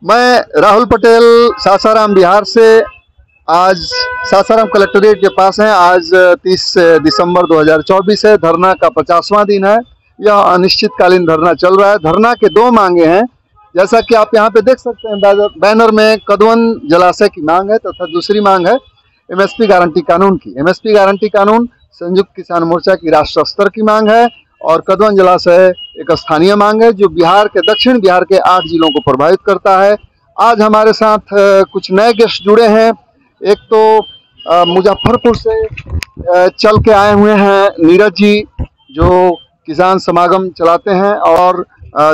मैं राहुल पटेल सासाराम बिहार से आज सासाराम कलेक्ट्रेट के पास हैं। आज 30 दिसंबर 2024 है। धरना का 50वां दिन है। यह अनिश्चितकालीन धरना चल रहा है। धरना के दो मांगे हैं, जैसा कि आप यहाँ पे देख सकते हैं। बैनर में कदवन जलाशय की मांग है तथा दूसरी मांग है एमएसपी गारंटी कानून की। एमएसपी गारंटी कानून संयुक्त किसान मोर्चा की राष्ट्र स्तर की मांग है और कदवन जलाशय एक स्थानीय मांग है जो बिहार के दक्षिण बिहार के 8 जिलों को प्रभावित करता है। आज हमारे साथ कुछ नए गेस्ट जुड़े हैं। एक तो मुजफ्फरपुर से चल के आए हुए हैं नीरज जी, जो किसान समागम चलाते हैं, और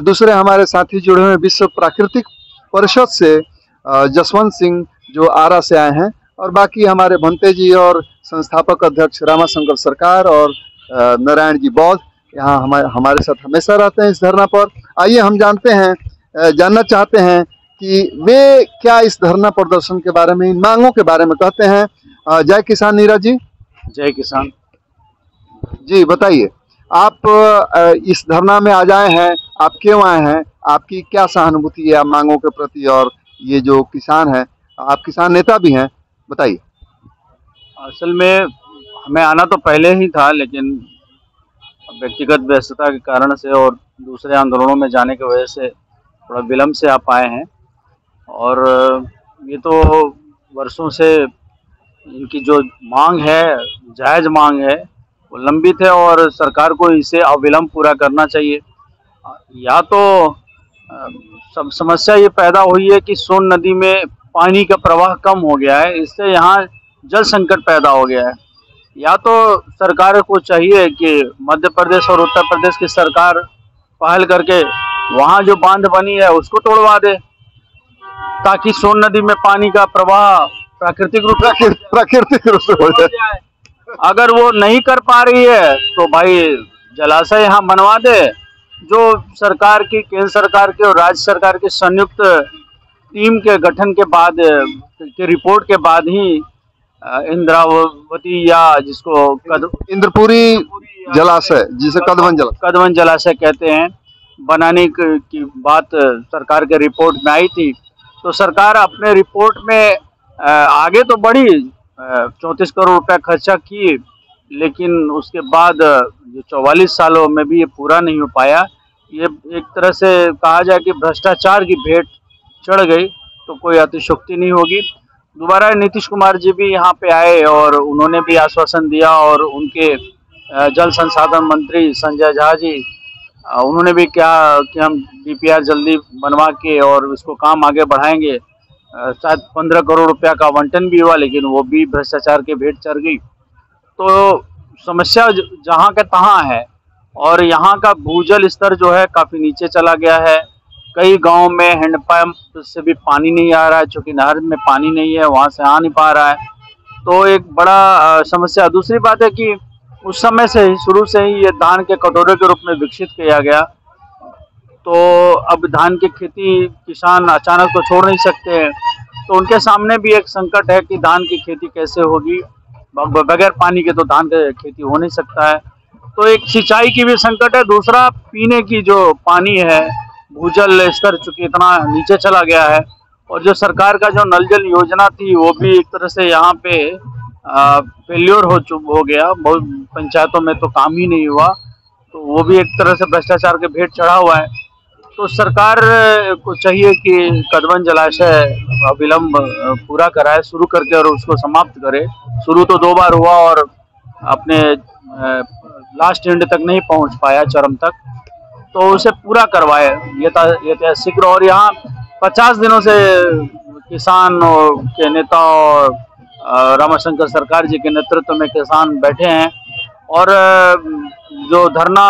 दूसरे हमारे साथी जुड़े हुए विश्व प्राकृतिक परिषद से जसवंत सिंह जो आरा से आए हैं, और बाकी हमारे भंते जी और संस्थापक अध्यक्ष रामाशंकर सरकार और नारायण जी बौद्ध यहाँ हमारे साथ हमेशा रहते हैं इस धरना पर। आइए हम जानना चाहते हैं कि वे क्या इस धरना प्रदर्शन के बारे में, इन मांगों के बारे में कहते हैं। जय किसान नीरज जी। जय किसान जी, बताइए आप इस धरना में आज आए हैं, आप क्यों आए हैं, आपकी क्या सहानुभूति है मांगों के प्रति, और ये जो किसान है, आप किसान नेता भी हैं, बताइए। असल में हमें आना तो पहले ही था, लेकिन व्यक्तिगत व्यस्तता के कारण से और दूसरे आंदोलनों में जाने की वजह से थोड़ा विलम्ब से आप आए हैं। और ये तो वर्षों से इनकी जो मांग है, जायज़ मांग है, वो लंबित है और सरकार को इसे अविलंब पूरा करना चाहिए। या तो सब समस्या ये पैदा हुई है कि सोन नदी में पानी का प्रवाह कम हो गया है, इससे यहाँ जल संकट पैदा हो गया है। या तो सरकार को चाहिए कि मध्य प्रदेश और उत्तर प्रदेश की सरकार पहल करके वहाँ जो बांध बनी है उसको तोड़वा दे, ताकि सोन नदी में पानी का प्रवाह प्राकृतिक रूप से हो जाए। अगर वो नहीं कर पा रही है तो भाई जलाशय यहाँ बनवा दे, जो सरकार की, केंद्र सरकार की और राज्य सरकार की संयुक्त टीम के गठन के बाद के रिपोर्ट के बाद ही इंद्रावती या जिसको इंद्रपुरी जलाशय, जिसे कदवन जलाशय कहते हैं, बनाने की बात सरकार के रिपोर्ट में आई थी। तो सरकार अपने रिपोर्ट में आगे तो बढ़ी, 34 करोड़ रुपया खर्चा की, लेकिन उसके बाद जो 44 सालों में भी ये पूरा नहीं हो पाया। ये एक तरह से कहा जाए कि भ्रष्टाचार की भेंट चढ़ गई तो कोई अतिशयोक्ति नहीं होगी। दोबारा नीतीश कुमार जी भी यहाँ पे आए और उन्होंने भी आश्वासन दिया, और उनके जल संसाधन मंत्री संजय झा जी, उन्होंने भी कहा कि हम डीपीआर जल्दी बनवा के और उसको काम आगे बढ़ाएंगे। शायद 15 करोड़ रुपया का आवंटन भी हुआ, लेकिन वो भी भ्रष्टाचार के भेंट चढ़ गई। तो समस्या जहाँ का तहाँ है, और यहाँ का भूजल स्तर जो है काफ़ी नीचे चला गया है। कई गांव में हैंडपंप से भी पानी नहीं आ रहा है, चूँकि नहर में पानी नहीं है, वहाँ से आ नहीं पा रहा है। तो एक बड़ा समस्या। दूसरी बात है कि उस समय से ही, शुरू से ही ये धान के कटोरे के रूप में विकसित किया गया। तो अब धान की खेती किसान अचानक तो छोड़ नहीं सकते हैं, तो उनके सामने भी एक संकट है कि धान की खेती कैसे होगी। बगैर पानी के तो धान की खेती हो नहीं सकता है। तो एक सिंचाई की भी संकट है। दूसरा, पीने की जो पानी है, भूजल स्तर चूँकि इतना नीचे चला गया है, और जो सरकार का जो नल जल योजना थी वो भी एक तरह से यहाँ पे फेल्योर हो गया। बहुत पंचायतों में तो काम ही नहीं हुआ, तो वो भी एक तरह से भ्रष्टाचार के भेंट चढ़ा हुआ है। तो सरकार को चाहिए कि कदवन जलाशय अविलंब पूरा कराए, शुरू करके, और उसको समाप्त करे। शुरू तो 2 बार हुआ और अपने लास्ट एंड तक नहीं पहुंच पाया, चरम तक, तो उसे पूरा करवाए ये शीघ्र। और यहाँ 50 दिनों से किसान के नेता और रामाशंकर सरकार जी के नेतृत्व में किसान बैठे हैं, और जो धरना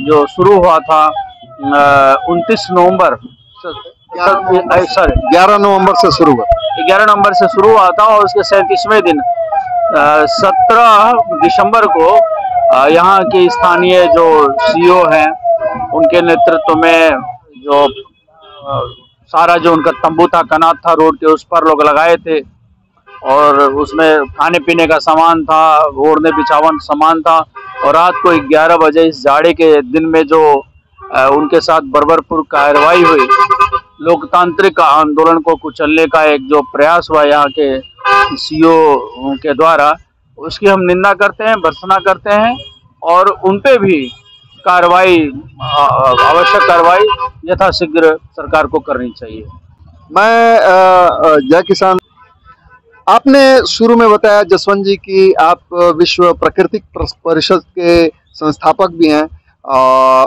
जो शुरू हुआ था 29 नवंबर 11 नवंबर से शुरू हुआ, 11 नवंबर से शुरू हुआ था, और उसके 37वें दिन 17 दिसंबर को यहाँ के स्थानीय जो सीईओ हैं उनके नेतृत्व में जो सारा जो उनका तंबू था, कनात था, रोड के उस पर लोग लगाए थे, और उसमें खाने पीने का सामान था, ओढ़ने बिछावन सामान था। और रात को 11 बजे इस जाड़े के दिन में जो उनके साथ बर्बरपुर कार्रवाई हुई, लोकतांत्रिक आंदोलन को कुचलने का एक जो प्रयास हुआ यहाँ के सीईओ के द्वारा, उसकी हम निंदा करते हैं, भर्त्सना करते हैं और उन पे भी कार्रवाई, आवश्यक कार्रवाई यथाशीघ्र सरकार को करनी चाहिए। मैं जय किसान, आपने शुरू में बताया जसवंत जी कि आप विश्व प्राकृतिक परिषद के संस्थापक भी हैं,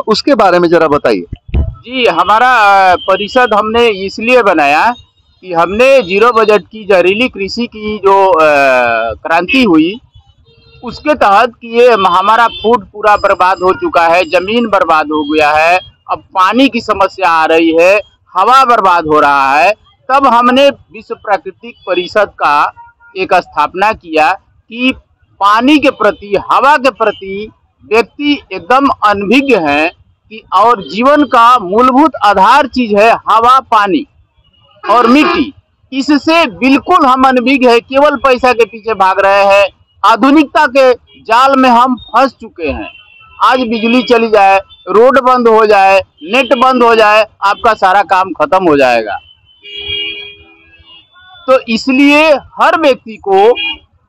उसके बारे में जरा बताइए। जी, हमारा परिषद हमने इसलिए बनाया कि हमने जीरो बजट की जहरीली कृषि की जो क्रांति हुई, उसके तहत कि ये हमारा फूड पूरा बर्बाद हो चुका है, जमीन बर्बाद हो गया है, अब पानी की समस्या आ रही है, हवा बर्बाद हो रहा है, तब हमने विश्व प्राकृतिक परिषद का एक स्थापना किया कि पानी के प्रति, हवा के प्रति व्यक्ति एकदम अनभिज्ञ हैं कि और जीवन का मूलभूत आधार चीज है हवा, पानी और मिट्टी। इससे बिल्कुल हम अनभिज्ञ है, केवल पैसा के पीछे भाग रहे हैं, आधुनिकता के जाल में हम फंस चुके हैं। आज बिजली चली जाए, रोड बंद हो जाए, नेट बंद हो जाए, आपका सारा काम खत्म हो जाएगा। तो इसलिए हर व्यक्ति को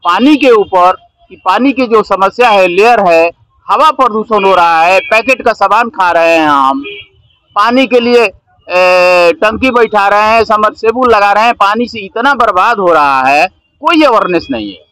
पानी के ऊपर, कि पानी की जो समस्या है, लेयर है, हवा प्रदूषण हो रहा है, पैकेट का सामान खा रहे हैं हम, पानी के लिए टंकी बैठा रहे हैं, सबमर्सिबल लगा रहे हैं, पानी से इतना बर्बाद हो रहा है, कोई अवेयरनेस नहीं है।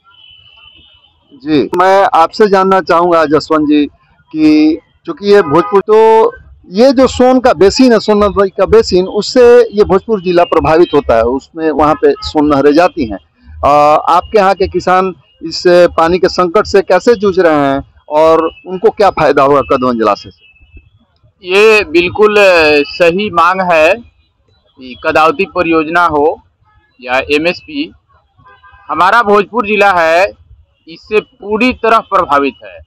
जी, मैं आपसे जानना चाहूँगा जसवंत जी कि चूंकि ये भोजपुर, तो ये जो सोन का बेसिन है, सोन नदी का बेसिन, उससे ये भोजपुर जिला प्रभावित होता है, उसमें वहाँ पे सोन नहरें जाती हैं। आपके यहाँ के किसान इस पानी के संकट से कैसे जूझ रहे हैं और उनको क्या फायदा होगा कदवन जलाशय से? ये बिल्कुल सही मांग है कि कदावती परियोजना हो या एमएसपी, हमारा भोजपुर जिला है इससे पूरी तरह प्रभावित है।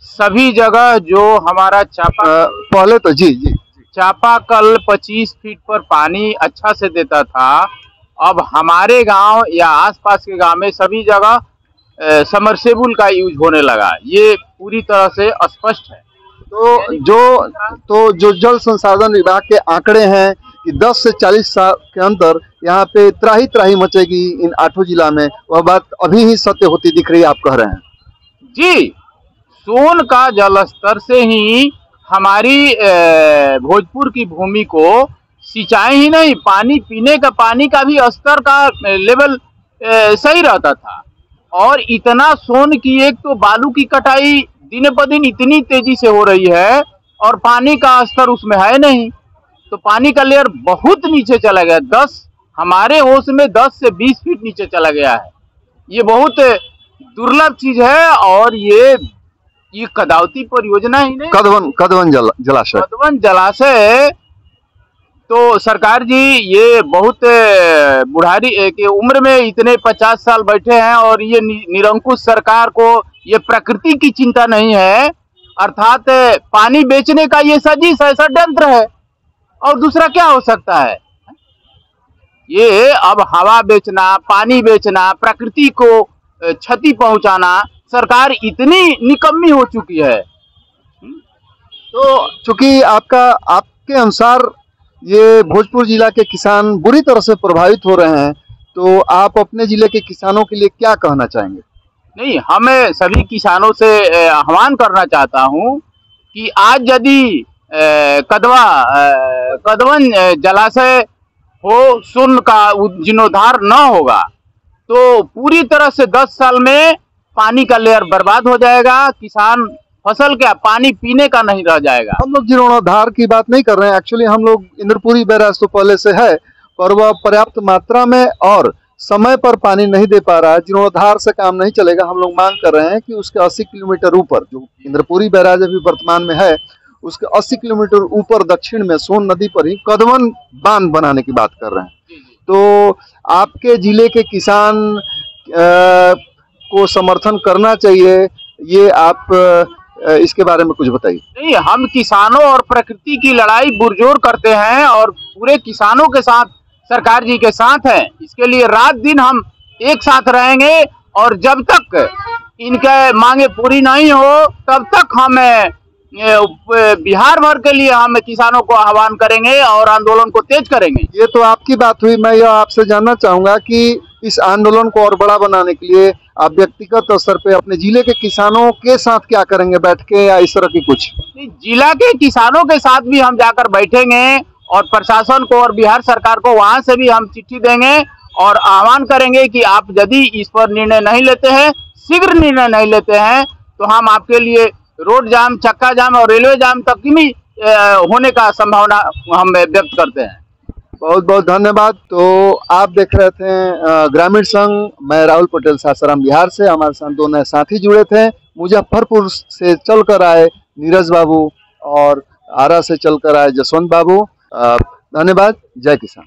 सभी जगह जो हमारा पहले तो जी चापाकल 25 फीट पर पानी अच्छा से देता था, अब हमारे गांव या आसपास के गांव में सभी जगह सबमर्सिबल का यूज होने लगा। ये पूरी तरह से स्पष्ट है। तो जो जल संसाधन विभाग के आंकड़े हैं कि 10 से 40 साल के अंदर यहाँ पे त्राही त्राही मचेगी इन 8 जिला में, वह बात अभी ही सत्य होती दिख रही है, आप कह रहे हैं। जी, सोन का जल स्तर से ही हमारी भोजपुर की भूमि को सिंचाई ही नहीं, पानी पीने का, पानी का भी स्तर का लेवल सही रहता था। और इतना सोन की, एक तो बालू की कटाई दिन ब दिन इतनी तेजी से हो रही है और पानी का स्तर उसमें है नहीं, तो पानी का लेयर बहुत नीचे चला गया, हमारे होश में 10 से 20 फीट नीचे चला गया है। ये बहुत दुर्लभ चीज है और ये कदावती परियोजना ही नहीं, कदवन जलाशय तो सरकार जी ये बहुत बुढ़ारी की उम्र में इतने 50 साल बैठे हैं और ये निरंकुश सरकार को ये प्रकृति की चिंता नहीं है, अर्थात पानी बेचने का ये साजिश है, षड्यंत्र है। और दूसरा क्या हो सकता है? ये अब हवा बेचना, पानी बेचना, प्रकृति को क्षति पहुंचाना, सरकार इतनी निकम्मी हो चुकी है। तो चूंकि आपके अनुसार ये भोजपुर जिला के किसान बुरी तरह से प्रभावित हो रहे हैं, तो आप अपने जिले के किसानों के लिए क्या कहना चाहेंगे? नहीं, हमें सभी किसानों से आह्वान करना चाहता हूं कि आज यदि कदवन जलाशय हो, शून्य का जीर्णोद्धार न होगा तो पूरी तरह से 10 साल में पानी का लेयर बर्बाद हो जाएगा, किसान फसल क्या पानी पीने का नहीं रह जाएगा। हम लोग जीर्णोद्धार की बात नहीं कर रहे हैं, एक्चुअली हम लोग इंद्रपुरी बैराज तो पहले से है, पर वह पर्याप्त मात्रा में और समय पर पानी नहीं दे पा रहा है। जीर्णोद्धार से काम नहीं चलेगा। हम लोग मांग कर रहे हैं कि उसके 80 किलोमीटर ऊपर, जो इंद्रपुरी बैराज अभी वर्तमान में है, उसके 80 किलोमीटर ऊपर दक्षिण में सोन नदी पर ही कदवन बांध बनाने की बात कर रहे हैं। तो आपके जिले के किसान को समर्थन करना चाहिए, ये आप इसके बारे में कुछ बताइए। नहीं, हम किसानों और प्रकृति की लड़ाई पुरजोर करते हैं और पूरे किसानों के साथ, सरकार जी के साथ हैं। इसके लिए रात दिन हम एक साथ रहेंगे और जब तक इनके मांगे पूरी नहीं हो तब तक हम बिहार भर के लिए हम किसानों को आह्वान करेंगे और आंदोलन को तेज करेंगे। ये तो आपकी बात हुई। मैं यह आपसे जानना चाहूंगा कि इस आंदोलन को और बड़ा बनाने के लिए आप व्यक्तिगत स्तर पे अपने जिले के किसानों के साथ क्या करेंगे, बैठ के या इस तरह की कुछ? जिला के किसानों के साथ भी हम जाकर बैठेंगे और प्रशासन को और बिहार सरकार को वहां से भी हम चिट्ठी देंगे और आह्वान करेंगे कि आप यदि इस पर निर्णय नहीं लेते हैं, शीघ्र निर्णय नहीं लेते हैं, तो हम आपके लिए रोड जाम, चक्का जाम और रेलवे जाम तक की भी होने का संभावना हम व्यक्त करते हैं। बहुत बहुत धन्यवाद। तो आप देख रहे थे ग्रामीण संघ। मैं राहुल पटेल, सासाराम बिहार से। हमारे साथ दो नए साथी जुड़े थे। मुजफ्फरपुर से चलकर आए नीरज बाबू और आरा से चलकर आए जसवंत बाबू। धन्यवाद। जय किसान।